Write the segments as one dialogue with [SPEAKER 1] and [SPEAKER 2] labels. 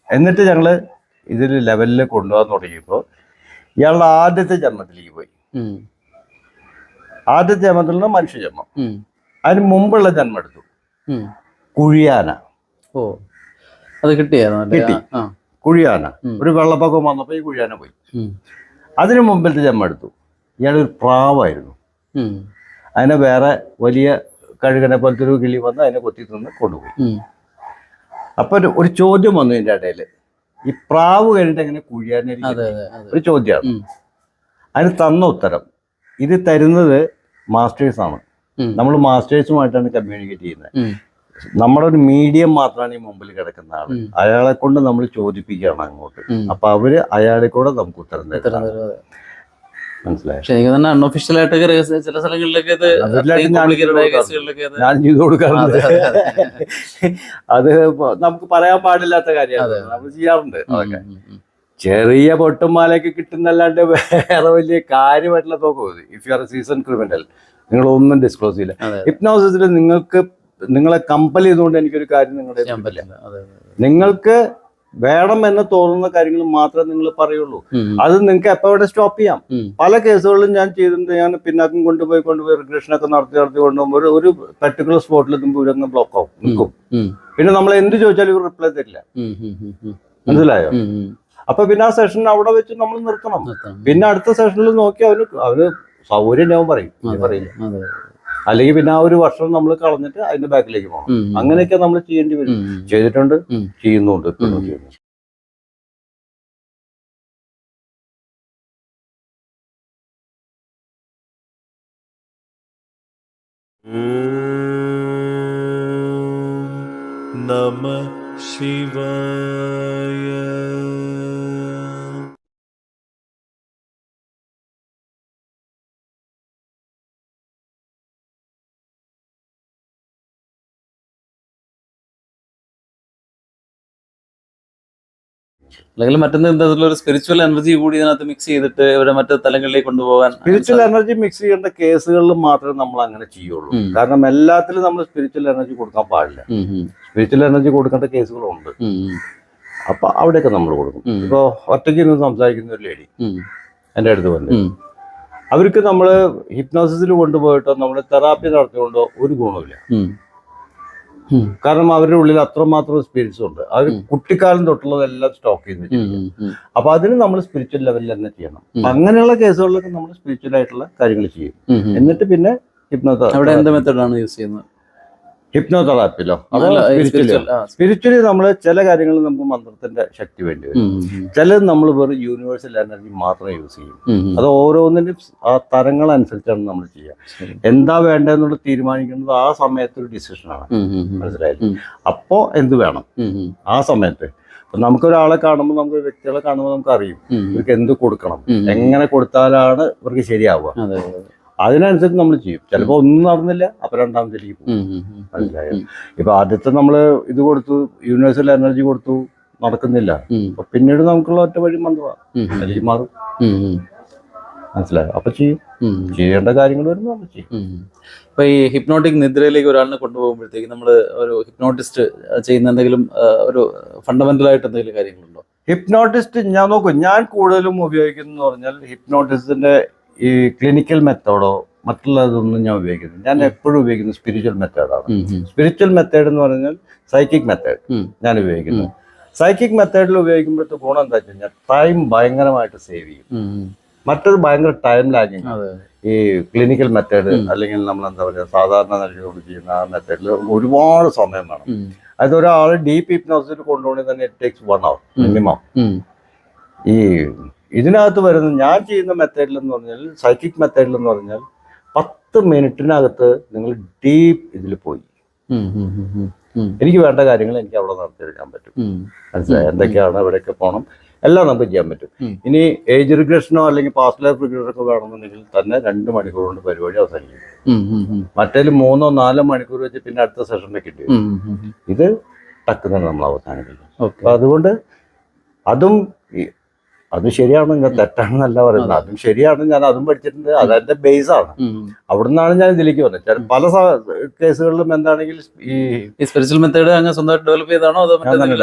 [SPEAKER 1] എന്നിട്ട് ഞങ്ങൾ ഇതിൽ ലെവലിൽ കൊണ്ടുപോകാൻ തുടങ്ങിയപ്പോൾ ഇയാളുടെ ആദ്യത്തെ ജന്മത്തിലേക്ക് പോയി. ആദ്യത്തെ ജന്മത്തിൽ നിന്ന് മനുഷ്യജന്മം. അതിന് മുമ്പുള്ള ജന്മം എടുത്തു, കുഴിയാന.
[SPEAKER 2] അത് കിട്ടി.
[SPEAKER 1] കുഴിയാന ഒരു വെള്ളപ്പൊക്കം വന്നപ്പോൾ ഈ കുഴിയാന പോയി. അതിന് മുമ്പിലത്തെ ജന്മം എടുത്തു, ഇയാളൊരു പ്രാവായിരുന്നു. അതിനെ വേറെ വലിയ കഴുകനെ പോലത്തെ ഒരു കിളി വന്ന് അതിനെ കൊത്തി തിന്ന് കൊണ്ടുപോയി. അപ്പൊ ഒരു ചോദ്യം വന്നു ഇതിൻ്റെ ഇടയിൽ, ഈ പ്രാവ് കഴിഞ്ഞിട്ട് എങ്ങനെ കുഴിയാന? ഒരു ചോദ്യമാണ്. അതിന് തന്ന ഉത്തരം, ഇത് തരുന്നത് മാസ്റ്റേഴ്സാണ്. നമ്മൾ മാസ്റ്റേഴ്സുമായിട്ടാണ് കമ്മ്യൂണിക്കേറ്റ് ചെയ്യുന്നത്. നമ്മുടെ ഒരു മീഡിയം മാത്രമാണ് ഈ മുമ്പിൽ കിടക്കുന്ന ആള്. അയാളെ കൊണ്ട് നമ്മൾ ചോദിപ്പിക്കുകയാണ് അങ്ങോട്ട്. അപ്പൊ അവര് അയാളെ കൂടെ നമുക്ക് ഉത്തരം തരുന്നത്. മനസ്സിലായി?
[SPEAKER 2] അൺഒഫീഷ്യൽ ആയിട്ട് ചില സ്ഥലങ്ങളിലൊക്കെ
[SPEAKER 1] ഞാൻ ചെയ്തു കൊടുക്കാറുണ്ട്. അത് നമുക്ക് പറയാൻ പാടില്ലാത്ത കാര്യമാണ്, നമ്മൾ ചെയ്യാറുണ്ട്. അതൊക്കെ ചെറിയ പൊട്ടുമാലയൊക്കെ കിട്ടുന്നല്ലാണ്ട് വേറെ വലിയ കാര്യമായിട്ടുള്ള തോക്കും. If you are A season criminal, നിങ്ങളൊന്നും ഡിസ്ക്ലോസ് ചെയ്യില്ല. ഹിപ്നോസിസിൽ നിങ്ങളെ കമ്പൽ ചെയ്തുകൊണ്ട് എനിക്കൊരു കാര്യം നിങ്ങളുടെ നിങ്ങൾക്ക് വേണം എന്ന് തോന്നുന്ന കാര്യങ്ങൾ മാത്രമേ നിങ്ങൾ പറയുള്ളൂ. അത് നിങ്ങൾക്ക് എപ്പോൾ ഇവിടെ സ്റ്റോപ്പ് ചെയ്യാം. പല കേസുകളിലും ഞാൻ ചെയ്തിട്ടുണ്ട്. ഞാൻ പിന്നാക്കം കൊണ്ടുപോയി റിഗ്രഷനൊക്കെ നടത്തി കൊണ്ടുപോകുമ്പോൾ ഒരു പെർട്ടിക്കുലർ സ്പോട്ടിൽ എത്തുമ്പോൾ ഇവരങ്ങ് ബ്ലോക്ക് ആവും, നിൽക്കും. പിന്നെ നമ്മൾ എന്ത് ചോദിച്ചാലും ഇവർ റിപ്ലൈ തരില്ല. മനസ്സിലായോ? അപ്പൊ പിന്നെ ആ സെഷൻ അവിടെ വെച്ച് നമ്മൾ നിർത്തണം. പിന്നെ അടുത്ത സെഷനിൽ നോക്കി അവര് സൗകര്യം പറയില്ല. അല്ലെങ്കിൽ പിന്നെ ആ ഒരു വർഷം നമ്മൾ കളഞ്ഞിട്ട് അതിന്റെ ബാക്കിലേക്ക് പോകണം. അങ്ങനെയൊക്കെ നമ്മൾ ചെയ്യേണ്ടി വരും. ചെയ്തിട്ടുണ്ട്, ചെയ്യുന്നുണ്ട്, ഇപ്പോഴും ചെയ്യുന്നു.
[SPEAKER 3] നമഃ ശിവായ.
[SPEAKER 2] അല്ലെങ്കിൽ മറ്റൊരു സ്പിരിച്വൽ എനർജി കൂടി ഇതിനകത്ത് മിക്സ് ചെയ്തിട്ട് ഇവരെ മറ്റു തലങ്ങളിലേക്ക് കൊണ്ടുപോകാൻ.
[SPEAKER 1] സ്പിരിച്വൽ എനർജി മിക്സ് ചെയ്യേണ്ട കേസുകളിൽ മാത്രമേ നമ്മൾ അങ്ങനെ ചെയ്യുള്ളൂ. കാരണം എല്ലാത്തിലും നമ്മൾ സ്പിരിച്വൽ എനർജി കൊടുക്കാൻ പാടില്ല. സ്പിരിച്വൽ എനർജി കൊടുക്കേണ്ട കേസുകളുണ്ട്. അപ്പൊ അവിടെയൊക്കെ നമ്മൾ കൊടുക്കും. ഇപ്പൊ ഒറ്റയ്ക്ക് നിന്ന് സംസാരിക്കുന്ന ഒരു ലേഡി എൻ്റെ അടുത്ത് വന്നു. അവർക്ക് നമ്മൾ ഹിപ്നോസിസിൽ കൊണ്ടുപോയിട്ടോ നമ്മൾ തെറാപ്പി നടത്തിക്കൊണ്ടോ ഒരു ഗുണമില്ല. കാരണം അവരുടെ ഉള്ളിൽ അത്രമാത്രം സ്പിരിറ്റ്സ് ഉണ്ട്. അവർ കുട്ടിക്കാലം തൊട്ടുള്ളതെല്ലാം സ്റ്റോക്ക് ചെയ്യുന്നു. അപ്പൊ അതിന് നമ്മൾ സ്പിരിച്വൽ ലെവലിൽ തന്നെ ചെയ്യണം. അങ്ങനെയുള്ള കേസുകളിലൊക്കെ നമ്മൾ സ്പിരിച്വൽ ആയിട്ടുള്ള കാര്യങ്ങൾ ചെയ്യും. എന്നിട്ട് പിന്നെ ഹിപ്നോതെറാപ്പിയിലോ സ്പിരിച്വലി നമ്മൾ ചില കാര്യങ്ങളിൽ നമുക്ക് മന്ത്രത്തിന്റെ ശക്തി വേണ്ടി വരും. ചിലത് നമ്മൾ വെറും യൂണിവേഴ്സൽ എനർജി മാത്രമേ യൂസ് ചെയ്യും. അത് ഓരോന്നിനും ആ തരങ്ങളനുസരിച്ചാണ് നമ്മൾ ചെയ്യുക. എന്താ വേണ്ടതെന്നുള്ള തീരുമാനിക്കുന്നത് ആ സമയത്തൊരു ഡിസിഷനാണ്. മനസ്സിലായില്ലേ? അപ്പോ എന്ത് വേണം ആ സമയത്ത്. നമുക്കൊരാളെ കാണുമ്പോൾ, നമുക്ക് വ്യക്തികളെ കാണുമ്പോൾ നമുക്ക് അറിയും ഇവർക്ക് എന്ത് കൊടുക്കണം, എങ്ങനെ കൊടുത്താലാണ് ഇവർക്ക് ശരിയാവുക. അതിനനുസരിച്ച് നമ്മൾ ചെയ്യും. ചിലപ്പോൾ ഒന്നും നടന്നില്ല, അപ്പൊ രണ്ടാമത്തേക്ക് പോകും. മനസ്സിലായോ? ഇപ്പൊ ആദ്യത്തെ നമ്മള് ഇത് കൊടുത്തു, യൂണിവേഴ്സൽ എനർജി കൊടുത്തു, നടക്കുന്നില്ല. അപ്പൊ പിന്നീട് നമുക്കുള്ള ഒറ്റ വഴി മന്ത്രം മാറും. മനസ്സിലായോ? അപ്പൊ ചെയ്യും. ചെയ്യേണ്ട കാര്യങ്ങൾ വരുമ്പോൾ നമ്മൾ ചെയ്യും.
[SPEAKER 2] ഇപ്പൊ ഈ ഹിപ്നോട്ടിക് നിദ്രയിലേക്ക് ഒരാളിനെ കൊണ്ടുപോകുമ്പോഴത്തേക്ക് നമ്മൾ ഒരു ഹിപ്നോട്ടിസ്റ്റ് ചെയ്യുന്ന എന്തെങ്കിലും ഒരു ഫണ്ടമെന്റൽ ആയിട്ട് എന്തെങ്കിലും കാര്യങ്ങളുണ്ടോ?
[SPEAKER 1] ഹിപ്നോട്ടിസ്റ്റ് ഞാൻ കൂടുതലും ഉപയോഗിക്കുന്ന പറഞ്ഞാൽ ഹിപ്നോട്ടിസ്റ്റിന്റെ ഈ ക്ലിനിക്കൽ മെത്തേഡോ മറ്റുള്ളതൊന്നും ഞാൻ ഉപയോഗിക്കുന്നത്. ഞാൻ എപ്പോഴും ഉപയോഗിക്കുന്നത് സ്പിരിച്വൽ മെത്തേഡാണ്. സ്പിരിച്വൽ മെത്തേഡ് എന്ന് പറഞ്ഞാൽ സൈക്കിക് മെത്തേഡ് ഞാൻ ഉപയോഗിക്കുന്നത്. സൈക്കിക് മെത്തേഡിൽ ഉപയോഗിക്കുമ്പോഴത്തെ ഗുണം എന്താ വെച്ച് കഴിഞ്ഞാൽ ടൈം ഭയങ്കരമായിട്ട് സേവ് ചെയ്യും. മറ്റത് ഭയങ്കര ടൈം ലാഗിങ്. ഈ ക്ലിനിക്കൽ മെത്തേഡ് അല്ലെങ്കിൽ നമ്മൾ എന്താ പറയുക സാധാരണ നൽകിക്കൊണ്ട് ചെയ്യുന്ന ആ മെത്തേഡിൽ ഒരുപാട് സമയം വേണം. അതായത് ഒരാൾ ഡീപ്പ് ഹിപ്നോസിസിൽ കൊണ്ടുപോകണമെങ്കിൽ തന്നെ ഇറ്റ് ടേക്സ് 1 hour മിനിമം. ഈ ഇതിനകത്ത് വരുന്ന ഞാൻ ചെയ്യുന്ന മെത്തേഡിൽ എന്ന് പറഞ്ഞാൽ സൈക്കിക് മെത്തേഡിൽ എന്ന് പറഞ്ഞാൽ 10 മിനിറ്റിനകത്ത് നിങ്ങൾ ഡീപ്പ് ഇതിൽ പോയി എനിക്ക് വേണ്ട കാര്യങ്ങൾ എനിക്ക് അവിടെ നടത്തിയെടുക്കാൻ പറ്റും. മനസ്സിലായി? എന്തൊക്കെയാണ്, എവിടെയൊക്കെ പോകണം, എല്ലാം നമുക്ക് ചെയ്യാൻ പറ്റും. ഇനി ഏജ് റിഗ്രഷനോ അല്ലെങ്കിൽ പാസ്റ്റ് ലൈഫ് റിഗ്രഷനൊക്കെ വേണമെന്നുണ്ടെങ്കിൽ തന്നെ 2 മണിക്കൂർ കൊണ്ട് പരിപാടി അവസാനിക്കും. മറ്റേതിൽ 3-4 മണിക്കൂർ വെച്ച് പിന്നെ അടുത്ത സെഷനിലേക്ക് ഇട്ട് ഇത് ടക്കുന്നെ നമ്മൾ അവസാനിപ്പിക്കും. അപ്പൊ അതുകൊണ്ട് അതും അത് ശരിയാണ്, ഞാൻ തെറ്റാണെന്നല്ല പറയുന്നത്, അതും ശരിയാണ്, ഞാൻ അതും പഠിച്ചിട്ടുണ്ട്, അതെന്റെ ബേസ് ആണ്. അവിടുന്നാണ് ഞാൻ ഇതിലേക്ക് വന്നത്. പല കേസുകളിലും എന്താണെങ്കിൽ
[SPEAKER 2] ഈ സ്പിരിച്വൽ മെത്തേഡ് അങ്ങനെ സ്വന്തമായിട്ട് ഡെവലപ്പ് ചെയ്താണോ അതോ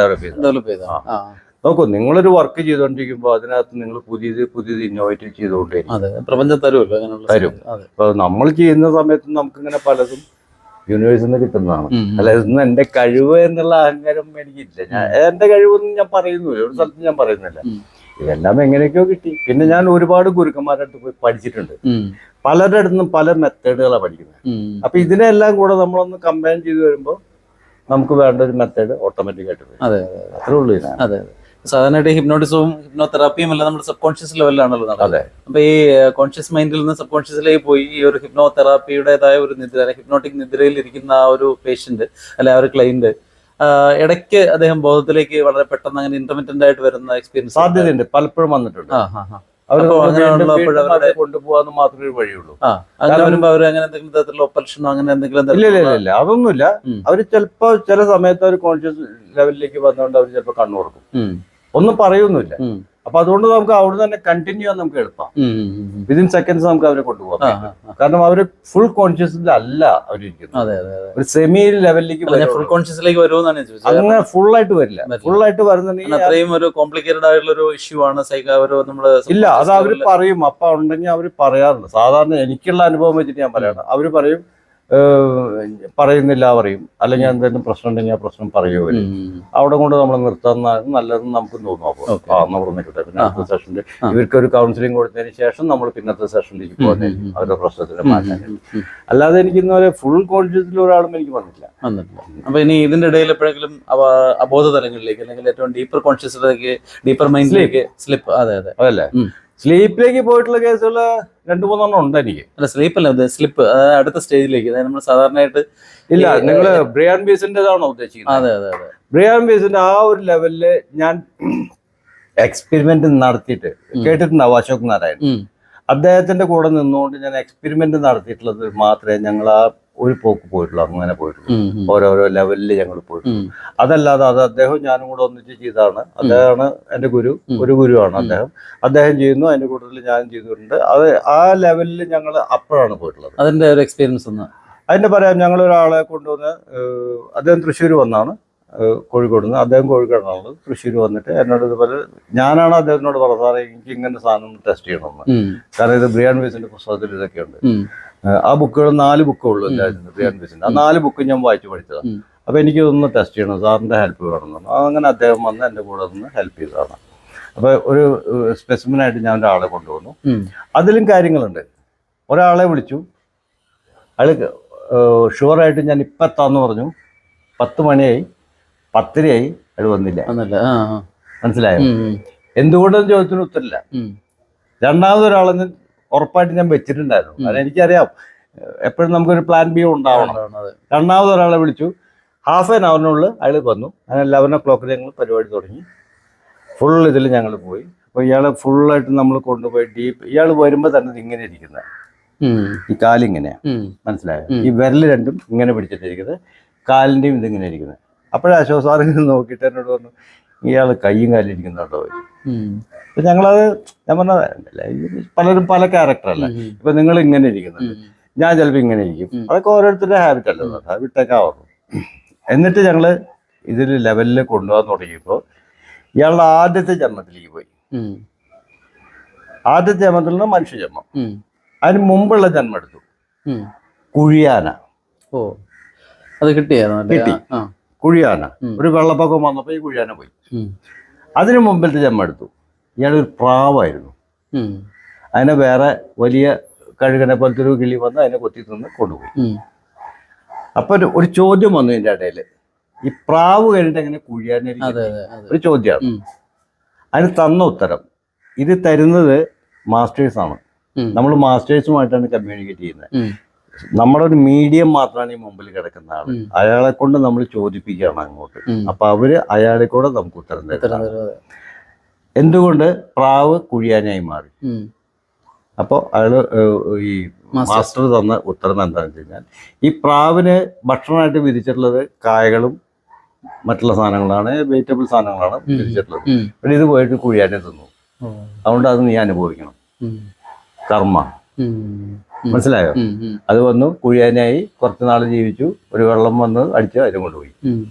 [SPEAKER 2] ഡെവലപ്പ് ചെയ്താ?
[SPEAKER 1] നോക്കൂ, നിങ്ങളൊരു വർക്ക് ചെയ്തുകൊണ്ടിരിക്കുമ്പോൾ അതിനകത്ത് നിങ്ങൾ പുതിയത് ഇന്നോവേറ്റീവ് ചെയ്തുകൊണ്ടിരിക്കും,
[SPEAKER 2] പ്രപഞ്ചം തരും.
[SPEAKER 1] ഇപ്പൊ നമ്മൾ ചെയ്യുന്ന സമയത്ത് നമുക്കിങ്ങനെ പലതും യൂണിവേഴ്സിൽ നിന്ന് കിട്ടുന്നതാണ്. അല്ല, ഇതൊന്നും എന്റെ കഴിവ് എന്നുള്ള അഹങ്കാരം എനിക്കില്ല. എന്റെ കഴിവൊന്നും ഞാൻ പറയുന്നില്ല, ഒരു സ്ഥലത്ത് ഞാൻ പറയുന്നില്ല. ഇതെല്ലാം എങ്ങനെയൊക്കെയോ കിട്ടി. പിന്നെ ഞാൻ ഒരുപാട് ഗുരുക്കന്മാരുടെ അടുത്ത് പോയി പഠിച്ചിട്ടുണ്ട്. പലരുടെ അടുത്തും പല മെത്തേഡുകളാണ് പഠിക്കുന്നത്. അപ്പൊ ഇതിനെല്ലാം കൂടെ നമ്മളൊന്ന് കമ്പൈൻ ചെയ്ത് വരുമ്പോൾ നമുക്ക് വേണ്ട ഒരു മെത്തേഡ് ഓട്ടോമാറ്റിക് ആയിട്ട് വരും. അത്രേ ഉള്ളൂ.
[SPEAKER 2] അതെ, സാധാരണയായിട്ട് ഹിപ്നോട്ടിസവും ഹിപ്നോതെറാപ്പിയും എല്ലാം നമ്മുടെ സബ് കോൺഷ്യസ് ലെവലിലാണല്ലോ നടക്കുന്നത്. അപ്പൊ ഈ കോൺഷ്യസ് മൈൻഡിൽ നിന്ന് സബ് കോൺഷ്യസിലേക്ക് പോയി ഈ ഒരു ഹിപ്നോതെറാപ്പിയുടേതായ ഒരു നിദ്ര, ഹിപ്നോട്ടിക് നിദ്രയിൽ ഇരിക്കുന്ന ആ ഒരു പേഷ്യന്റ് അല്ലെ ആ ഒരു ക്ലയന്റ് ഇടയ്ക്ക് അദ്ദേഹം ബോധത്തിലേക്ക് വളരെ പെട്ടെന്ന് അങ്ങനെ ഇന്റർമിറ്റന്റ് ആയിട്ട് വരുന്ന എക്സ്പീരിയൻസ്
[SPEAKER 1] സാധ്യതയുണ്ട്, പലപ്പോഴും വന്നിട്ടുണ്ട്. കൊണ്ടുപോകാന്ന് മാത്രമേ ഒരു വഴിയുള്ളൂ.
[SPEAKER 2] അങ്ങനെ വരുമ്പോ അവർ അങ്ങനെ എന്തെങ്കിലും തരത്തിലുള്ള ഒപ്പൽഷനോ അങ്ങനെ എന്തെങ്കിലും?
[SPEAKER 1] ഇല്ല, അതൊന്നുമില്ല. അവര് ചിലപ്പോ ചില സമയത്ത് അവർ കോൺഷ്യസ് ലെവലിലേക്ക് വന്നുകൊണ്ട് അവർ ചിലപ്പോ കണ്ണു തുറക്കും, ഒന്നും പറയൊന്നുമില്ല. അപ്പൊ അതുകൊണ്ട് നമുക്ക് അവിടെ തന്നെ കണ്ടിന്യൂ ചെയ്യാൻ നമുക്ക് എളുപ്പം. വിതിൻ സെക്കൻഡ്സ് നമുക്ക് അവരെ കൊണ്ടുപോകാം. കാരണം അവര് ഫുൾ കോൺഷ്യസിലല്ല അവരിരിക്കുന്നത്, ഒരു സെമി ലെവലിലേക്ക്
[SPEAKER 2] ഫുൾ കോൺഷ്യസിലേക്ക് വരുമെന്നാണ് ഞാൻ ചോദിച്ചത്.
[SPEAKER 1] അങ്ങനെ ഫുൾ ആയിട്ട് വരില്ല. ഫുൾ ആയിട്ട് വരുന്നുണ്ടെങ്കിൽ
[SPEAKER 2] അത്രയും ഒരു കോംപ്ലിക്കേറ്റഡ് ആയിട്ടുള്ള ഒരു ഇഷ്യൂ ആണ് നമ്മള്.
[SPEAKER 1] ഇല്ല, അത് അവര് പറയും. അപ്പൊ ഉണ്ടെങ്കിൽ അവര് പറയാറുണ്ട്. സാധാരണ എനിക്കുള്ള അനുഭവം വെച്ചിട്ട് ഞാൻ പറയണം. അവര് പറയും, പറയുന്നില്ല പറയും, അല്ലെങ്കിൽ എന്തെങ്കിലും പ്രശ്നം ഉണ്ടെങ്കിൽ ആ പ്രശ്നം പറയുമോ. അവിടെ കൊണ്ട് നമ്മൾ നിർത്താൻ നല്ലതെന്ന് നമുക്ക് തോന്നും. അപ്പോൾ നമ്മൾ നിൽക്കട്ടെ, പിന്നെ അടുത്ത സെഷനിൽ ഇവർക്ക് ഒരു കൗൺസിലിംഗ് കൊടുത്തതിന് ശേഷം നമ്മൾ പിന്നത്തെ സെഷനിലേക്ക് പോകുന്നതായിരിക്കും അവരുടെ പ്രശ്നത്തിന് മാറ്റാൻ. അല്ലാതെ എനിക്ക് ഇന്നുവരെ ഫുൾ കോൺഷ്യസിൽ ഒരാളും എനിക്ക് വന്നിട്ടില്ല.
[SPEAKER 2] അപ്പൊ ഇനി ഇതിന്റെ ഇടയിൽ എപ്പോഴെങ്കിലും അബോധ തലങ്ങളിലേക്ക് അല്ലെങ്കിൽ ഏറ്റവും ഡീപ്പർ കോൺഷ്യസിലേക്ക്, ഡീപ്പർ മൈൻഡിലേക്ക് സ്ലിപ്പ്?
[SPEAKER 1] അതല്ലേ, സ്ലീപ്പിലേക്ക് പോയിട്ടുള്ള കേസുകൾ 2-3 ഉണ്ട് എനിക്ക്.
[SPEAKER 2] അല്ല, സ്ലീപ്പ് അല്ല, സ്ലിപ്പ് അടുത്ത സ്റ്റേജിലേക്ക്. അതായത് നമ്മൾ സാധാരണയായിട്ട്
[SPEAKER 1] ഇല്ല, നിങ്ങള് ബ്രിയാൻ ബേസിന്റേതാണോ ഉദ്ദേശിക്കുന്നത്?
[SPEAKER 2] അതെ.
[SPEAKER 1] ബ്രിയാൻ ബേസിന്റെ ആ ഒരു ലെവലില് ഞാൻ എക്സ്പെരിമെന്റ് നടത്തിയിട്ട് കേട്ടിട്ടുണ്ടാവും. അശോക് നാരായൺ അദ്ദേഹത്തിന്റെ കൂടെ നിന്നുകൊണ്ട് ഞാൻ എക്സ്പെരിമെന്റ് നടത്തിയിട്ടുള്ളത് മാത്രമേ ഞങ്ങൾ ആ ഒരു പോക്ക് പോയിട്ടുള്ളൂ. അങ്ങനെ പോയിട്ടുള്ളൂ, ഓരോരോ ലെവലിൽ ഞങ്ങൾ പോയിട്ടുള്ളൂ. അതല്ലാതെ അത് അദ്ദേഹം ഞാനും കൂടെ ഒന്നിച്ച് ചെയ്താണ്. അദ്ദേഹമാണ് എൻ്റെ ഒരു ഗുരുവാണ് അദ്ദേഹം. അദ്ദേഹം ചെയ്യുന്നു, അതിന്റെ കൂട്ടത്തിൽ ഞാനും ചെയ്തിട്ടുണ്ട്. അത് ആ ലെവലിൽ ഞങ്ങൾ അപ്പോഴാണ് പോയിട്ടുള്ളത്.
[SPEAKER 2] അതിന്റെ ഒരു എക്സ്പീരിയൻസ് ഒന്ന്
[SPEAKER 1] അതിന്റെ പറയാം. ഞങ്ങൾ ഒരാളെ കൊണ്ടുവന്ന്, അദ്ദേഹം തൃശ്ശൂർ വന്നാണ്, കോഴിക്കോട് നിന്ന്. അദ്ദേഹം കോഴിക്കോടാണുള്ളത്. തൃശ്ശൂർ വന്നിട്ട് എന്നോട് ഇതുപോലെ, ഞാനാണ് അദ്ദേഹത്തിനോട് പറഞ്ഞത്, സാറേ എനിക്ക് ഇങ്ങനെ സാധനം ടെസ്റ്റ് ചെയ്യണമെന്ന്. കാരണം ഇത് ബ്രിയാൻ ബേസിന്റെ പുസ്തകത്തിൽ ഇതൊക്കെയുണ്ട്. ആ ബുക്കുകൾ 4 ബുക്കുള്ളൂ എല്ലാവരും ബ്രിയാൻ ബേസിന്റെ. ആ 4 ബുക്ക് ഞാൻ വായിച്ചു പഠിച്ചതാണ്. അപ്പൊ എനിക്ക് ഇതൊന്ന് ടെസ്റ്റ് ചെയ്യണം, സാറിന്റെ ഹെൽപ്പ് വേണമെന്ന്. അങ്ങനെ അദ്ദേഹം വന്ന് എൻ്റെ കൂടെ നിന്ന് ഹെൽപ്പ് ചെയ്തതാണ്. അപ്പൊ ഒരു സ്പെസിമിനായിട്ട് ഞാൻ ഒരാളെ കൊണ്ടുവന്നു. അതിലും കാര്യങ്ങളുണ്ട്. ഒരാളെ വിളിച്ചു, അയാൾ ഷുവറായിട്ട് ഞാൻ ഇപ്പം എത്താന്ന് പറഞ്ഞു. 10 മണിയായി, 10:30 അയാൾ വന്നില്ല. മനസ്സിലായോ? എന്തുകൊണ്ടെന്ന് ചോദ്യത്തിന് ഉത്തരമില്ല. രണ്ടാമതൊരാളെന്ന് ഉറപ്പായിട്ട് ഞാൻ വെച്ചിട്ടുണ്ടായിരുന്നു. അത് എനിക്കറിയാം, എപ്പോഴും നമുക്കൊരു പ്ലാൻ ബി ഉണ്ടാവണം. രണ്ടാമതൊരാളെ വിളിച്ചു, ഹാഫ് ആൻ അവറിനുള്ളിൽ അയാൾ വന്നു. അങ്ങനെ 11 o'clock ഞങ്ങൾ പരിപാടി തുടങ്ങി. ഫുൾ ഇതിൽ ഞങ്ങൾ പോയി. അപ്പോൾ ഇയാളെ ഫുള്ളായിട്ട് നമ്മൾ കൊണ്ടുപോയി ഡീപ്പ്. ഇയാൾ വരുമ്പോൾ തന്നെ ഇങ്ങനെ ഇരിക്കുന്നത്, ഈ കാലിങ്ങനെ, മനസ്സിലായോ? ഈ വിരൽ രണ്ടും ഇങ്ങനെ പിടിച്ചിട്ടിരിക്കുന്നത്, കാലിൻ്റെയും ഇതിങ്ങനെ ഇരിക്കുന്നത്. അപ്പോഴേ അശോക് സാർ നോക്കിയിട്ട് എന്നോട് പറഞ്ഞു, ഇയാൾ കയ്യും കാലും ഇരിക്കുന്നുണ്ടോ? അപ്പൊ ഞങ്ങളത്, ഞാൻ പറഞ്ഞതല്ല, പലരും പല ക്യാരക്ടറല്ല. ഇപ്പൊ നിങ്ങൾ ഇങ്ങനെ ഇരിക്കുന്നുണ്ട്, ഞാൻ ചിലപ്പോൾ ഇങ്ങനെ ഇരിക്കും. അതൊക്കെ ഓരോരുത്തരുടെ ഹാബിറ്റ് അല്ലല്ലോ, ഹാബിറ്റൊക്കെ ആവുന്നു. എന്നിട്ട് ഞങ്ങള് ഇതിൽ ലെവലിൽ കൊണ്ടുപോകാൻ തുടങ്ങിയപ്പോൾ ഇയാളുടെ ആദ്യത്തെ ജന്മത്തിലേക്ക് പോയി. ആദ്യത്തെ ജന്മത്തിൽ നിന്ന് മനുഷ്യജന്മം. അതിന് മുമ്പുള്ള ജന്മം എടുത്തു, കുഴിയാന.
[SPEAKER 2] അത് കിട്ടി.
[SPEAKER 1] കുഴിയാന. ഒരു വെള്ളപ്പൊക്കം വന്നപ്പോൾ ഈ കുഴിയാന പോയി. അതിന് മുമ്പിലത്തെ ജന്മം എടുത്തു. ഇയാളൊരു പ്രാവായിരുന്നു. അതിനെ വേറെ വലിയ കഴുകനെ പോലത്തെ ഒരു കിളി വന്ന് അതിനെ കൊത്തി തിന്ന് കൊണ്ടുപോയി. അപ്പൊ ഒരു ചോദ്യം വന്നു ഇതിൻ്റെ ഇടയിൽ, ഈ പ്രാവ് കഴിഞ്ഞിട്ട് എങ്ങനെ കുഴിയാന? ഒരു ചോദ്യമാണ്. അതിന് തന്ന ഉത്തരം, ഇത് തരുന്നത് മാസ്റ്റേഴ്സാണ്. നമ്മൾ മാസ്റ്റേഴ്സുമായിട്ടാണ് കമ്മ്യൂണിക്കേറ്റ് ചെയ്യുന്നത്. നമ്മുടെ ഒരു മീഡിയം മാത്രമാണ് ഈ മുമ്പിൽ കിടക്കുന്ന ആള്. അയാളെ കൊണ്ട് നമ്മൾ ചോദിപ്പിക്കുകയാണ് അങ്ങോട്ട്. അപ്പൊ അവര് അയാളെ കൂടെ നമുക്ക് ഉത്തരം തരുന്നത്. എന്തുകൊണ്ട് പ്രാവ് കുഴിയാനായി മാറി? അപ്പോൾ അയാള് ഈ മാസ്റ്റർ തന്ന ഉത്തരം എന്താണെന്ന് വെച്ച് കഴിഞ്ഞാൽ, ഈ പ്രാവിന് ഭക്ഷണമായിട്ട് വിധിച്ചിട്ടുള്ളത് കായകളും മറ്റുള്ള സാധനങ്ങളാണ്, വെജിറ്റബിൾ സാധനങ്ങളാണ് വിധിച്ചിട്ടുള്ളത്. പിന്നെ ഇത് പോയിട്ട് കുഴിയാനെ തിന്നു. അതുകൊണ്ട് അത് നീ അനുഭവിക്കണം.
[SPEAKER 2] ഉം.
[SPEAKER 1] കർമ്മ.
[SPEAKER 2] ഉം.
[SPEAKER 1] മനസ്സിലായോ?
[SPEAKER 2] ഉം. ഉം.
[SPEAKER 1] അത് വന്നു കുഴിയാനായി കുറച്ച് നാൾ ജീവിച്ചു, ഒരു വെള്ളം വന്ന് അടിച്ച് അതിനും കൊണ്ടുപോയി.
[SPEAKER 2] ഉം.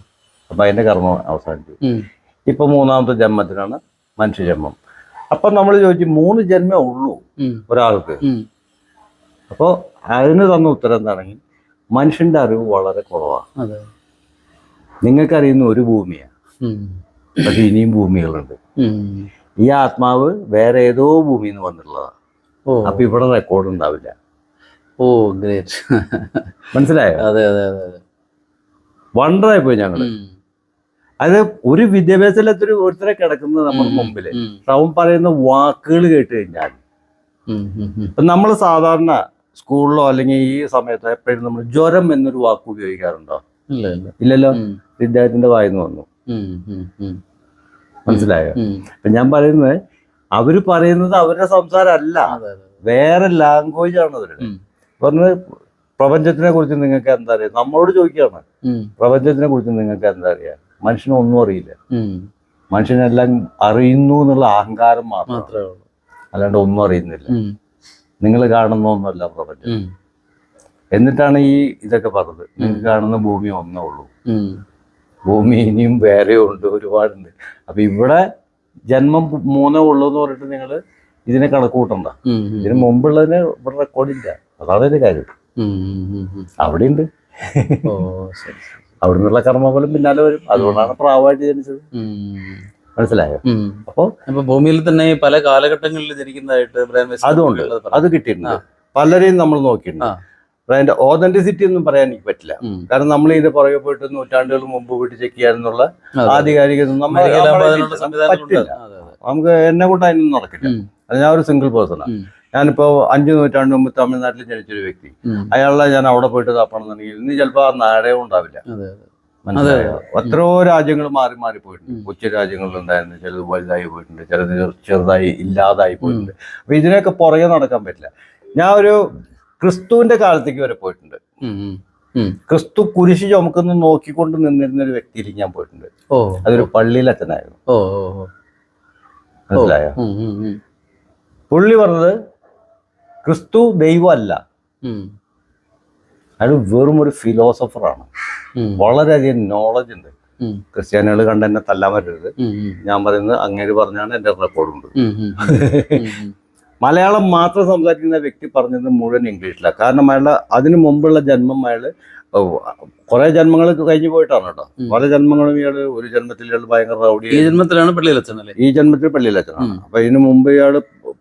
[SPEAKER 1] അപ്പം അതിൻ്റെ കർമ്മം അവസാനിച്ചു.
[SPEAKER 2] ഉം.
[SPEAKER 1] ഇപ്പം 3ാമത്തെ ജന്മത്തിനാണ് മനുഷ്യജന്മം. അപ്പം നമ്മൾ ചോദിച്ചു 3 ജന്മേ ഉള്ളൂ
[SPEAKER 2] ഉം.
[SPEAKER 1] ഒരാൾക്ക്.
[SPEAKER 2] ഉം.
[SPEAKER 1] അപ്പോൾ അതിന് തന്ന ഉത്തരം എന്താണെങ്കിൽ മനുഷ്യൻ്റെ അറിവ് വളരെ കുറവാണ്.
[SPEAKER 2] അതെ.
[SPEAKER 1] നിങ്ങൾക്കറിയുന്ന ഒരു ഭൂമിയാണ്,
[SPEAKER 2] ഉം.
[SPEAKER 1] പക്ഷെ ഇനിയും ഭൂമികളുണ്ട്.
[SPEAKER 2] ഉം.
[SPEAKER 1] ഈ ആത്മാവ് വേറെ ഏതോ ഭൂമിയിൽ നിന്ന് വന്നിട്ടുള്ളതാണ്.
[SPEAKER 2] ഓ.
[SPEAKER 1] അപ്പൊ ഇവിടെ റെക്കോർഡ് ഉണ്ടാവില്ല.
[SPEAKER 2] ഓ ഗ്രേറ്റ്.
[SPEAKER 1] മനസ്സിലായോ?
[SPEAKER 2] അതെ അതെ അതെ അതെ.
[SPEAKER 1] വണ്ടറായി പോയി ഞങ്ങള്.
[SPEAKER 2] ഉം.
[SPEAKER 1] അത് ഒരു വിദ്യാഭ്യാസത്തിലൊരു ഒരുത്തരെ കിടക്കുന്നത് നമ്മുടെ മുമ്പില്.
[SPEAKER 2] ഉം.
[SPEAKER 1] അവൻ പറയുന്ന വാക്കുകൾ കേട്ട് കഴിഞ്ഞാൽ
[SPEAKER 2] ഉം. ഉം. ഉം.
[SPEAKER 1] ഇപ്പം നമ്മൾ സാധാരണ സ്കൂളിലോ അല്ലെങ്കിൽ ഈ സമയത്തോ എപ്പോഴും നമ്മൾ ജ്വരം എന്നൊരു വാക്ക് ഉപയോഗിക്കാറുണ്ടോ?
[SPEAKER 2] ഇല്ല ഇല്ല.
[SPEAKER 1] ഇല്ലല്ലോ.
[SPEAKER 2] ഉം.
[SPEAKER 1] വിദ്യാർത്ഥിന്റെ വായിന്ന് വന്നു.
[SPEAKER 2] ഉം. ഉം. ഉം.
[SPEAKER 1] മനസ്സിലായോ?
[SPEAKER 2] ഉം.
[SPEAKER 1] അപ്പൊ ഞാൻ പറയുന്നത് അവര് പറയുന്നത് അവരുടെ സംസാരമല്ല,
[SPEAKER 2] അതെ അതെ.
[SPEAKER 1] വേറെ ലാംഗ്വേജ് ആണ് അവരുടെ.
[SPEAKER 2] ഉം.
[SPEAKER 1] പറഞ്ഞത് പ്രപഞ്ചത്തിനെ കുറിച്ച് നിങ്ങൾക്ക് എന്താ അറിയാം? നമ്മളോട് ചോദിക്കുകയാണ്,
[SPEAKER 2] ഉം.
[SPEAKER 1] പ്രപഞ്ചത്തിനെ കുറിച്ച് നിങ്ങൾക്ക് എന്താ അറിയാം? മനുഷ്യനൊന്നും അറിയില്ല.
[SPEAKER 2] ഉം.
[SPEAKER 1] മനുഷ്യനെല്ലാം അറിയുന്നു എന്നുള്ള അഹങ്കാരം മാത്രമേ
[SPEAKER 2] മാത്രമേ ഉള്ളൂ.
[SPEAKER 1] അല്ലാണ്ട് ഒന്നും അറിയുന്നില്ല.
[SPEAKER 2] ഉം.
[SPEAKER 1] നിങ്ങൾ കാണുന്ന ഒന്നുമല്ല പ്രപഞ്ചം.
[SPEAKER 2] ഉം.
[SPEAKER 1] എന്നിട്ടാണ് ഈ ഇതൊക്കെ പറഞ്ഞത്. നിങ്ങൾക്ക് കാണുന്ന ഭൂമി ഒന്നേ ഉള്ളൂ,
[SPEAKER 2] ഉം.
[SPEAKER 1] ഭൂമി ഇനിയും വേറെയും ഉണ്ട്, ഒരുപാടുണ്ട്. അപ്പൊ ഇവിടെ ജന്മം 3 ഉള്ളൂ എന്ന് പറഞ്ഞിട്ട് നിങ്ങൾ ഇതിനെ കണക്ക് കൂട്ടണ്ട.
[SPEAKER 2] ഉം. ഉം.
[SPEAKER 1] ഇതിന് മുമ്പുള്ളതിന് ഇവിടെ റെക്കോർഡില്ല. അതാണ് ഒരു കാര്യം.
[SPEAKER 2] ഉം. ഉം. ഉം.
[SPEAKER 1] അവിടെ ഉണ്ട്.
[SPEAKER 2] ഓ ശരി ശരി.
[SPEAKER 1] അവിടെ നിന്നുള്ള കർമ്മഫലം പിന്നാലെ വരും. അതുകൊണ്ടാണ് പ്രാവായിട്ട് ജനിച്ചത്.
[SPEAKER 2] ഉം.
[SPEAKER 1] മനസ്സിലായോ?
[SPEAKER 2] ഉം.
[SPEAKER 1] അപ്പൊ
[SPEAKER 2] ഭൂമിയിൽ തന്നെ പല കാലഘട്ടങ്ങളിൽ ജനിക്കുന്നതായിട്ട് ബ്രയാൻ വെസ്റ്റ്
[SPEAKER 1] അതുകൊണ്ട് അത് കിട്ടിയിട്ടുണ്ട്. പലരെയും നമ്മൾ നോക്കിയിട്ടുണ്ട്. അതിന്റെ ഓതന്റിസിറ്റി ഒന്നും പറയാൻ എനിക്ക് പറ്റില്ല.
[SPEAKER 2] ഉം.
[SPEAKER 1] കാരണം നമ്മൾ ഇതിന്റെ പുറകെ പോയിട്ട് നൂറ്റാണ്ടുകൾ മുമ്പ് പോയിട്ട് ചെക്ക് ചെയ്യാനുള്ള ആധികാരികത പറ്റില്ല. നമുക്ക് എന്നെ കൊണ്ട് അതിനൊന്നും നടക്കില്ല. അത് ഞാൻ ഒരു സിംഗിൾ പേഴ്സണാണ്. ഞാനിപ്പോ 5 നൂറ്റാണ്ട് മുമ്പ് തമിഴ്നാട്ടിൽ ജനിച്ചൊരു വ്യക്തി. അയാളെ ഞാൻ അവിടെ പോയിട്ട് താപ്പണമെന്നുണ്ടെങ്കിൽ ഇന്ന് ചിലപ്പോൾ ആ നാടകം ഉണ്ടാവില്ല. മനസ്സിലായോ? എത്രയോ രാജ്യങ്ങൾ മാറി മാറി പോയിട്ടുണ്ട്. കൊച്ചു രാജ്യങ്ങളിലുണ്ടായിരുന്നു, ചിലത് വലുതായി പോയിട്ടുണ്ട്, ചിലത് ചെറുതായി ഇല്ലാതായി പോയിട്ടുണ്ട്. അപ്പൊ ഇതിനൊക്കെ പുറകെ നടക്കാൻ പറ്റില്ല. ഞാൻ ഒരു ക്രിസ്തുവിന്റെ കാലത്തേക്ക് വരെ പോയിട്ടുണ്ട്. ക്രിസ്തു കുരിശ് ചുമക്കുന്ന നോക്കിക്കൊണ്ട് നിന്നിരുന്ന ഒരു വ്യക്തിയിലേക്ക് ഞാൻ പോയിട്ടുണ്ട്. അതൊരു പള്ളിയിലച്ഛനായിരുന്നു. മനസ്സിലായോ? പുള്ളി പറഞ്ഞത് ക്രിസ്തു ദൈവമല്ല, അയാൾ വെറും ഒരു ഫിലോസഫറാണ്. വളരെയധികം നോളജ് ഉണ്ട്. ക്രിസ്ത്യാനികൾ കണ്ട് എന്നെ തല്ലാൻ പറ്റരുത്. ഞാൻ പറയുന്നത് അങ്ങേര് പറഞ്ഞാണ് എൻ്റെ റെക്കോർഡുണ്ട്. മലയാളം മാത്രം സംസാരിക്കുന്ന വ്യക്തി പറഞ്ഞത് മുഴുവൻ ഇംഗ്ലീഷിലാണ്. കാരണം അയാളുടെ അതിനു മുമ്പുള്ള ജന്മം അയാൾ കുറെ ജന്മങ്ങൾ കഴിഞ്ഞു പോയിട്ടാണ് കേട്ടോ. പല ജന്മങ്ങളും ഇയാള് ഒരു ജന്മത്തിൽ ഇയാൾ ഭയങ്കര റൗഡി.
[SPEAKER 2] ഈ ജന്മത്തിലാണ് പള്ളിയിലച്ഛനല്ലേ?
[SPEAKER 1] ഈ ജന്മത്തിൽ പള്ളിയിലച്ഛനാണ്. അപ്പൊ ഇതിനു മുമ്പ് ഇയാള്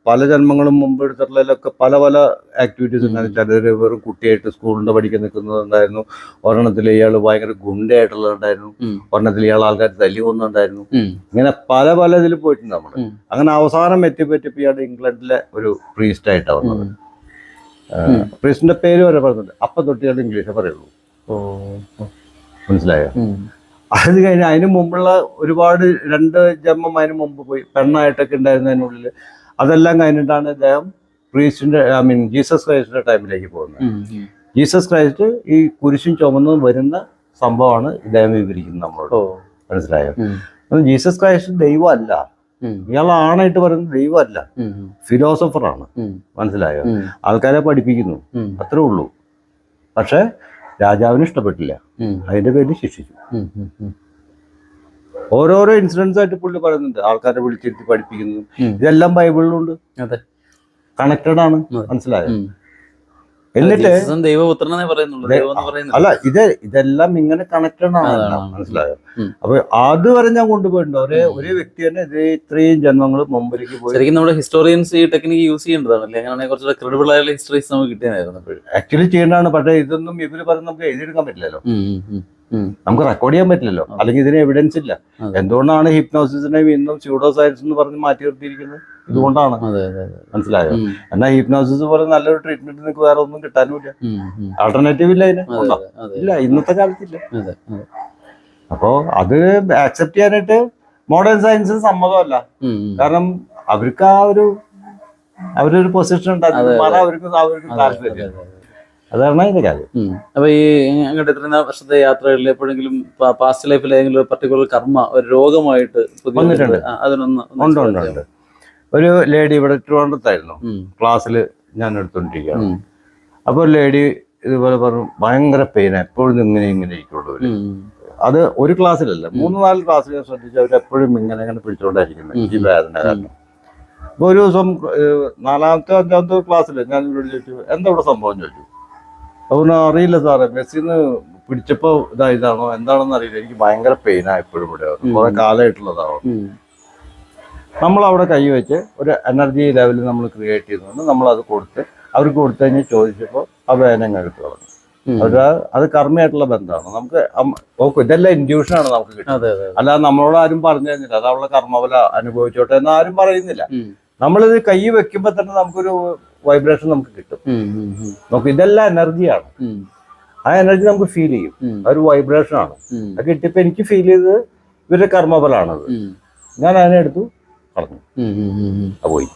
[SPEAKER 1] പല ജന്മങ്ങളും മുമ്പ് എടുത്തിട്ടുള്ളതിലൊക്കെ പല പല ആക്ടിവിറ്റീസ് ഉണ്ടായിരുന്നു. ചിലർ വെറും കുട്ടിയായിട്ട് സ്കൂളിന്റെ പഠിക്കാൻ നിൽക്കുന്നതുണ്ടായിരുന്നു. ഒരെണ്ണത്തിൽ ഇയാൾ ഭയങ്കര ഗുണ്ടയായിട്ടുള്ളതുണ്ടായിരുന്നു. ഒരെണ്ണത്തിൽ ഇയാൾ ആൾക്കാർ തല്ലി കൊന്നുണ്ടായിരുന്നു. ഇങ്ങനെ പല പല ഇതിൽ പോയിട്ടുണ്ട് നമ്മള്. അങ്ങനെ അവസാനം എത്തിപ്പറ്റിയപ്പോൾ ഇയാൾ ഇംഗ്ലണ്ടിലെ ഒരു പ്രീസ്റ്റ് ആയിട്ടാണ് വന്നത്. പ്രീസ്റ്റിന്റെ പേര് വരെ പറഞ്ഞിട്ടുണ്ട്. അപ്പം തൊട്ട് ഇയാൾ ഇംഗ്ലീഷേ പറയുള്ളൂ. മനസ്സിലായോ? അത് കഴിഞ്ഞ് അതിന് മുമ്പുള്ള ഒരുപാട് 2 ജന്മം അതിന് മുമ്പ് പോയി പെണ്ണായിട്ടൊക്കെ ഉണ്ടായിരുന്നതിനുള്ളിൽ അതെല്ലാം കഴിഞ്ഞിട്ടാണ് അദ്ദേഹം പ്രീസ്റ്റിന്റെ ജീസസ് ക്രൈസ്റ്റിന്റെ ടൈമിലേക്ക് പോകുന്നത്. ജീസസ് ക്രൈസ്റ്റ് ഈ കുരിശും ചുമന്ന് വരുന്ന സംഭവമാണ് ഇദ്ദേഹം വിവരിക്കുന്നത് നമ്മളോട്. മനസ്സിലായോ? ജീസസ് ക്രൈസ്റ്റ് ദൈവമല്ല, ഇയാൾ ആണായിട്ട് പറയുന്നത് ദൈവമല്ല, ഫിലോസഫറാണ്. മനസ്സിലായോ? ആൾക്കാരെ പഠിപ്പിക്കുന്നു, അത്രേ ഉള്ളൂ. പക്ഷെ രാജാവിന് ഇഷ്ടപ്പെട്ടില്ല, അതിന്റെ പേരിൽ ശിക്ഷിച്ചു. ഓരോരോ ഇൻസിഡൻസ് ആയിട്ട് പുള്ളി പറയുന്നുണ്ട്. ആൾക്കാരെ വിളിച്ചിട്ട് പഠിപ്പിക്കുന്നു. ഇതെല്ലാം ബൈബിളിലുണ്ട്, കണക്റ്റഡ് ആണ്. മനസ്സിലായോ? എന്നിട്ട് അല്ല, ഇതെല്ലാം ഇങ്ങനെ കണക്റ്റഡ് ആണ്. മനസ്സിലായോ? അപ്പൊ അതുവരെ ഞാൻ കൊണ്ടുപോയിട്ടുണ്ട്. ഒരേ വ്യക്തി തന്നെ ഇത്രയും ജന്മങ്ങൾ മുമ്പിലേക്ക് പോയി.
[SPEAKER 2] ശരിക്കും നമ്മുടെ ഹിസ്റ്റോറിയൻസ് ഈ ടെക്നിക്ക് യൂസ് ചെയ്യേണ്ടതാണല്ലേ? അങ്ങനെ കുറച്ചുകൂടെ ക്രെഡിബിൾ ആയുള്ള ഹിസ്റ്ററീസ് നമുക്ക് കിട്ടിയായിരുന്നു.
[SPEAKER 1] ആക്ച്വലി ചെയ്യേണ്ടതാണ്. പക്ഷേ ഇതൊന്നും ഇവര് പറഞ്ഞ് നമുക്ക് എഴുതിയെടുക്കാൻ പറ്റില്ലല്ലോ, നമുക്ക് റെക്കോർഡ് ചെയ്യാൻ പറ്റില്ലല്ലോ, അല്ലെങ്കിൽ ഇതിന് എവിഡൻസ് ഇല്ല. എന്തുകൊണ്ടാണ് ഹിപ്നോസിസിനെ ഇന്നും സ്യൂഡോ സയൻസ് എന്ന് പറഞ്ഞ് മാറ്റി നിർത്തിയിരിക്കുന്നത്? ഇതുകൊണ്ടാണ്. മനസ്സിലായോ? എന്നാൽ ഹിപ്നോസിസ് പോലെ നല്ലൊരു ട്രീറ്റ്മെന്റ് നിങ്ങൾക്ക് വേറെ ഒന്നും കിട്ടാനുമില്ല. ആൾട്ടർനേറ്റീവ് ഇല്ല അതിന്. ഇല്ല, ഇന്നത്തെ കാലത്തില്ല. അപ്പോ അത് ആക്സെപ്റ്റ് ചെയ്യാനായിട്ട് മോഡേൺ സയൻസ് സമ്മതമല്ല. കാരണം അവർക്ക് അവരൊരു പൊസിഷൻ ഉണ്ടാക്കുന്നത് അവർക്ക് താല്പര്യം. അതാണ് അതിന്റെ കാര്യം.
[SPEAKER 2] അപ്പൊ ഈ അങ്ങോട്ട് ഇത്രയും വർഷത്തെ യാത്രകളിൽ എപ്പോഴെങ്കിലും പാസ്റ്റ് ലൈഫിൽ ഏതെങ്കിലും പർട്ടിക്കുലർ കർമ്മ ഒരു രോഗമായിട്ട്
[SPEAKER 1] വന്നിട്ടുണ്ട്?
[SPEAKER 2] അതിനൊന്ന്
[SPEAKER 1] ഉണ്ട്. ഒരു ലേഡി ഇവിടെ ട്രിവാൻഡ്രത്തായിരുന്നു, ക്ലാസ്സിൽ ഞാൻ എടുത്തോണ്ടിരിക്കുകയാണ്. അപ്പോൾ ഒരു ലേഡി ഇതുപോലെ പറഞ്ഞു ഭയങ്കര പെയിൻ, എപ്പോഴും ഇങ്ങനെ ഇരിക്കുള്ളൂ. അത് ഒരു ക്ലാസ്സിലല്ല, 3-4 ക്ലാസ്സിൽ ഞാൻ ശ്രദ്ധിച്ചു അവരെപ്പോഴും ഇങ്ങനെ പിടിച്ചോണ്ടായിരിക്കുന്നത് ഈ വേദന കാരണം. അപ്പോൾ ഒരു ദിവസം 4-ാമത്തെ 5-ാമത്തെ ക്ലാസ്സിൽ ഞാൻ ഇവിടെ ചോദിച്ചു എന്താ ഇവിടെ സംഭവം ചോദിച്ചു. അപ്പോൾ അറിയില്ല സാറേ, മെസ്സിന്ന് പിടിച്ചപ്പോൾ ഇതാണോ എന്താണെന്ന് അറിയില്ല, എനിക്ക് ഭയങ്കര പെയിനാ എപ്പോഴും ഇവിടെ, കുറെ കാലമായിട്ടുള്ളതാണോ. നമ്മളവിടെ കൈ വെച്ച് ഒരു എനർജി ലെവൽ നമ്മൾ ക്രിയേറ്റ് ചെയ്യുന്നുണ്ട്, നമ്മളത് കൊടുത്ത് അവർക്ക് കൊടുത്തു കഴിഞ്ഞ് ചോദിച്ചപ്പോൾ ആ വേദന എടുത്തു കളഞ്ഞു. അത് കർമ്മയായിട്ടുള്ള ബന്ധമാണ്. നമുക്ക് നോക്കും, ഇതെല്ലാം ഇൻഡ്യൂഷനാണ് നമുക്ക് കിട്ടുന്നത്, അല്ലാതെ നമ്മളോട് ആരും പറഞ്ഞു തരുന്നില്ല അത് അവളെ കർമ്മഫല അനുഭവിച്ചോട്ടെ എന്ന് ആരും പറയുന്നില്ല. നമ്മളിത് കൈ വെക്കുമ്പോൾ തന്നെ നമുക്കൊരു വൈബ്രേഷൻ നമുക്ക് കിട്ടും. നമുക്ക് ഇതെല്ലാം എനർജിയാണ്, ആ എനർജി നമുക്ക് ഫീൽ ചെയ്യും, അതൊരു വൈബ്രേഷൻ ആണ്. അത് കിട്ടിയപ്പോ എനിക്ക് ഫീൽ ചെയ്തത് ഇവരുടെ കർമ്മഫലാണത്. ഞാൻ അതിനെ എടുത്തു കളഞ്ഞു, പോയി.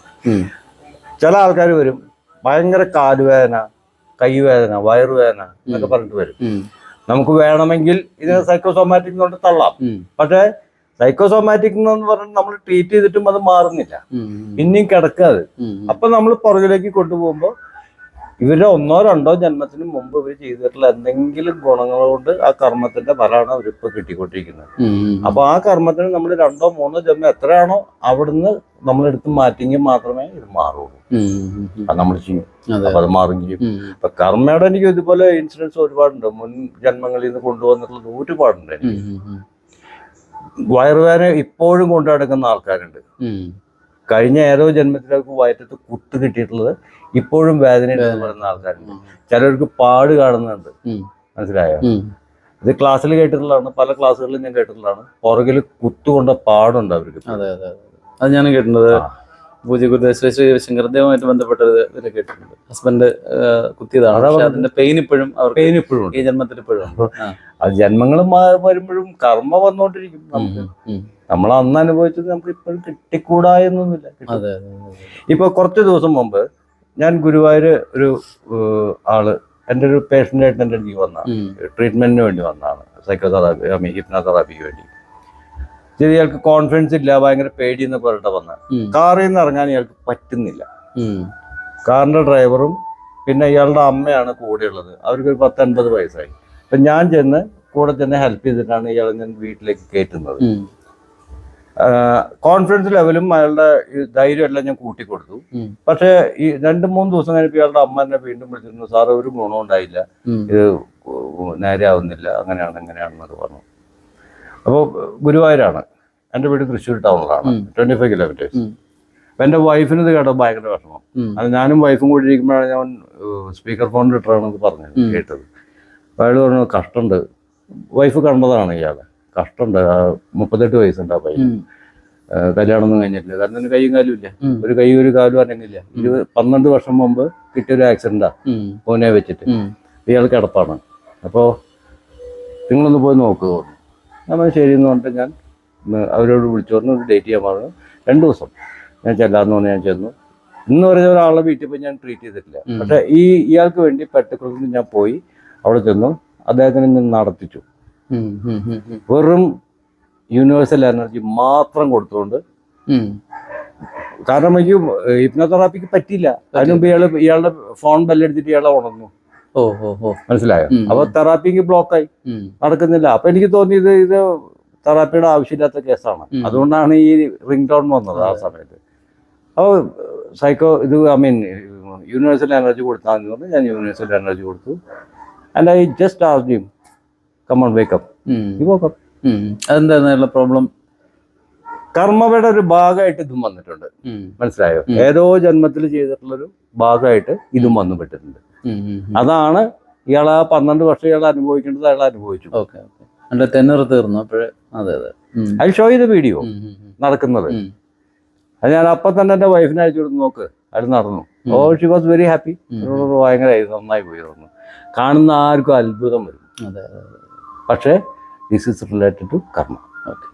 [SPEAKER 1] ചില ആൾക്കാർ വരും ഭയങ്കര കാലുവേദന, കൈവേദന, വയറുവേദന എന്നൊക്കെ പറഞ്ഞിട്ട് വരും. നമുക്ക് വേണമെങ്കിൽ ഇത് സൈക്കോസോമാറ്റിക് കൊണ്ട് തള്ളാം, പക്ഷെ സൈക്കോസോമാറ്റിക് എന്ന് പറഞ്ഞിട്ട് നമ്മൾ ട്രീറ്റ് ചെയ്തിട്ടും അത് മാറുന്നില്ല, പിന്നെയും കിടക്കാതെ. അപ്പൊ നമ്മൾ പുറകിലേക്ക് കൊണ്ടുപോകുമ്പോൾ ഇവരുടെ 1-2 ജന്മത്തിന് മുമ്പ് ഇവർ ചെയ്തിട്ടുള്ള എന്തെങ്കിലും ഗുണങ്ങൾ കൊണ്ട് ആ കർമ്മത്തിന്റെ ഫലമാണ് അവരിപ്പോ കിട്ടിക്കൊണ്ടിരിക്കുന്നത്. അപ്പൊ ആ കർമ്മത്തിന് നമ്മൾ 2-3 ജന്മം എത്രയാണോ അവിടുന്ന് നമ്മളെടുത്ത് മാറ്റിയെങ്കിൽ മാത്രമേ ഇത് മാറുള്ളൂ. അത് നമ്മൾ ചെയ്യും, അപ്പൊ അത് മാറും ചെയ്യും. അപ്പൊ കർമ്മയുടെ എനിക്ക് ഇതുപോലെ ഇൻസിഡൻസ് ഒരുപാടുണ്ട്, മുൻ ജന്മങ്ങളിൽ നിന്ന് കൊണ്ടുവന്നിട്ടുള്ളത് ഒരുപാടുണ്ട്. എനിക്ക് വയറുവേദന ഇപ്പോഴും കൊണ്ടു നടക്കുന്ന ആൾക്കാരുണ്ട്. കഴിഞ്ഞ ഏതോ ജന്മത്തിലേക്ക് വയറ്റത്ത് കുത്ത് കിട്ടിയിട്ടുള്ളത് ഇപ്പോഴും വേദന പറയുന്ന ആൾക്കാരുണ്ട്. ചിലർക്ക് പാട് കാണുന്നുണ്ട്, മനസ്സിലായോ? ഇത് ക്ലാസ്സിൽ കേട്ടിട്ടുള്ളതാണ്, പല ക്ലാസ്സുകളിലും ഞാൻ കേട്ടിട്ടുള്ളതാണ്. പുറകിൽ കുത്തുകൊണ്ട പാടുണ്ട് അവർക്ക്.
[SPEAKER 2] അതെ അതെ, അത് ഞാൻ കേട്ടിട്ടുണ്ട്. പൂജ്യ ഗുരുദേവ ശ്രീ ശ്രീ ശങ്കരദേവുമായിട്ട് ബന്ധപ്പെട്ടത് ഇതിൽ കേട്ടിട്ടുണ്ട്. ഹസ്ബൻഡ് കുത്തിയതാണ്, പക്ഷെ അതിന്റെ പെയിൻ ഇപ്പോഴും ഈ ജന്മത്തിൽ ഇപ്പോഴും.
[SPEAKER 1] അത് ജന്മങ്ങൾ വരുമ്പോഴും കർമ്മ വന്നോണ്ടിരിക്കും. നമ്മൾ അന്ന് അനുഭവിച്ചത് നമുക്ക് ഇപ്പോഴും കിട്ടിക്കൂടാ എന്നൊന്നുമില്ല. ഇപ്പൊ കുറച്ച് ദിവസം മുമ്പ് ഞാൻ ഗുരുവായൂർ ഒരു ആള് എൻ്റെ ഒരു പേഷ്യൻ്റായിട്ട് എൻ്റെ അടുത്തേക്ക് വന്നതാണ്, ട്രീറ്റ്മെന്റിന് വേണ്ടി വന്നതാണ്, സൈക്കോതെറാപ്പി ഹിപ്നോതെറാപ്പിക്ക് വേണ്ടി. ഇയാൾക്ക് കോൺഫിഡൻസ് ഇല്ല, ഭയങ്കര പേടി എന്ന് പറഞ്ഞിട്ട് വന്ന. കാറിൽ നിന്ന് ഇറങ്ങാൻ ഇയാൾക്ക് പറ്റുന്നില്ല. കാറിന്റെ ഡ്രൈവറും പിന്നെ ഇയാളുടെ അമ്മയാണ് കൂടെയുള്ളത്, അവർക്ക് ഒരു 10-50 വയസ്സായി. അപ്പൊ ഞാൻ കൂടെ ചെന്ന് ഹെൽപ്പ് ചെയ്തിട്ടാണ് ഇയാളെ ഞാൻ വീട്ടിലേക്ക് കയറ്റുന്നത്. കോൺഫിഡൻസ് ലെവലും അയാളുടെ ധൈര്യം എല്ലാം ഞാൻ കൂട്ടിക്കൊടുത്തു. പക്ഷെ ഈ 2-3 ദിവസം കഴിഞ്ഞപ്പോൾ ഇയാളുടെ അമ്മ എന്നെ വീണ്ടും വിളിച്ചിരുന്നു, സാറ് ഒരു ഗുണം ഉണ്ടായില്ല, ഇത് നേരെ ആവുന്നില്ല, അങ്ങനെയാണെന്നൊക്കെ പറഞ്ഞു. അപ്പോൾ ഗുരുവായൂരാണ്, എൻ്റെ വീട് തൃശ്ശൂർ ടൗണിലാണ്, 25 കിലോമീറ്റേഴ്സ്. അപ്പം എൻ്റെ വൈഫിന് ഇത് കേട്ടോ ഭയങ്കര വിഷമം. അത് ഞാനും വൈഫും കൂടി ഇരിക്കുമ്പോഴാണ് ഞാൻ സ്പീക്കർ ഫോണിൽ ഇട്ടാണെന്ന് പറഞ്ഞത് കേട്ടത്. അപ്പോൾ അയാൾ പറഞ്ഞു കഷ്ടമുണ്ട്, വൈഫ് കണ്ടതാണ് ഇയാളെ, കഷ്ടമുണ്ട്, 38 വയസ്സുണ്ട് ആ പയ്യൻ, കല്യാണമൊന്നും കഴിഞ്ഞിട്ടില്ല, കാരണം കൈയും കാലും ഇല്ല, ഒരു കൈ ഒരു കാലും അനങ്ങില്ല. 12 വർഷം മുമ്പ് കിട്ടിയൊരു ആക്സിഡന്റാ പൂനെ വെച്ചിട്ട്, ഇയാൾ കിടപ്പാണ്. അപ്പോൾ നിങ്ങളൊന്ന് പോയി നോക്കുക. നമ്മൾ ശരിയെന്ന് പറഞ്ഞിട്ട് ഞാൻ അവരോട് വിളിച്ചു പറഞ്ഞു ഒരു ഡേറ്റ് ചെയ്യാൻ പറഞ്ഞു. 2 ദിവസം ഞാൻ ചെല്ലാന്ന് പറഞ്ഞ് ഞാൻ ചെന്നു. ഇന്ന് പറഞ്ഞ ഒരാളെ വീട്ടിൽ പോയി ഞാൻ ട്രീറ്റ് ചെയ്തിട്ടില്ല, പക്ഷെ ഇയാൾക്ക് വേണ്ടി പെട്ടക്കുളത്തിൽ ഞാൻ പോയി അവിടെ ചെന്നു, അദ്ദേഹത്തിന് ഞാൻ നടത്തിച്ചു. വെറും യൂണിവേഴ്സൽ എനർജി മാത്രം കൊടുത്തുകൊണ്ട്. കാരണം എനിക്ക് ഹിപ്നോതെറാപ്പിക്ക് പറ്റിയില്ല. അതിനുമുമ്പ് ഇയാളുടെ ഫോൺ ബെല്ലെടുത്തിട്ട് ഇയാളെ ഉണർന്നു, മനസ്സിലായോ? അപ്പൊ തെറാപ്പിക്ക് ബ്ലോക്കായി, നടക്കുന്നില്ല. അപ്പൊ എനിക്ക് തോന്നി ഇത് തെറാപ്പിയുടെ ആവശ്യമില്ലാത്ത കേസാണ്, അതുകൊണ്ടാണ് ഈ റിംഗ് ടോൺ വന്നത് ആ സമയത്ത്. അപ്പോൾ യൂണിവേഴ്സൽ എനർജി കൊടുത്താന്ന് പറഞ്ഞു. ഞാൻ യൂണിവേഴ്സൽ എനർജി കൊടുത്തു. And I just asked him come on wake up. He woke up.
[SPEAKER 2] അതെന്താ പ്രോബ്ലം?
[SPEAKER 1] കർമ്മയുടെ ഒരു ഭാഗമായിട്ട് ഇതും വന്നിട്ടുണ്ട്, മനസ്സിലായോ? ഏതോ ജന്മത്തിൽ ചെയ്തിട്ടുള്ളൊരു ഭാഗമായിട്ട് ഇതും വന്നു പെട്ടിട്ടുണ്ട്. അതാണ് ഇയാൾ ആ 12 വർഷം ഇയാൾ അനുഭവിക്കേണ്ടത് അയാൾ അനുഭവിച്ചു.
[SPEAKER 2] തീർന്നു അപ്പോഴേ. അതെ അതെ,
[SPEAKER 1] I show you the video നടക്കുന്നത്. അത് ഞാൻ അപ്പം തന്നെ എൻ്റെ വൈഫിനെ അയച്ചു കൊടുത്ത് നോക്ക്, അത് നടന്നു. ഓ ഷി വാസ് വെരി ഹാപ്പി, ഭയങ്കരമായി നന്നായി പോയി തോന്നുന്നു. കാണുന്ന ആർക്കും അത്ഭുതം വരും. പക്ഷേ ദിസ് ഈസ് റിലേറ്റഡ് ടു കർമ്മ.
[SPEAKER 2] ഓക്കെ.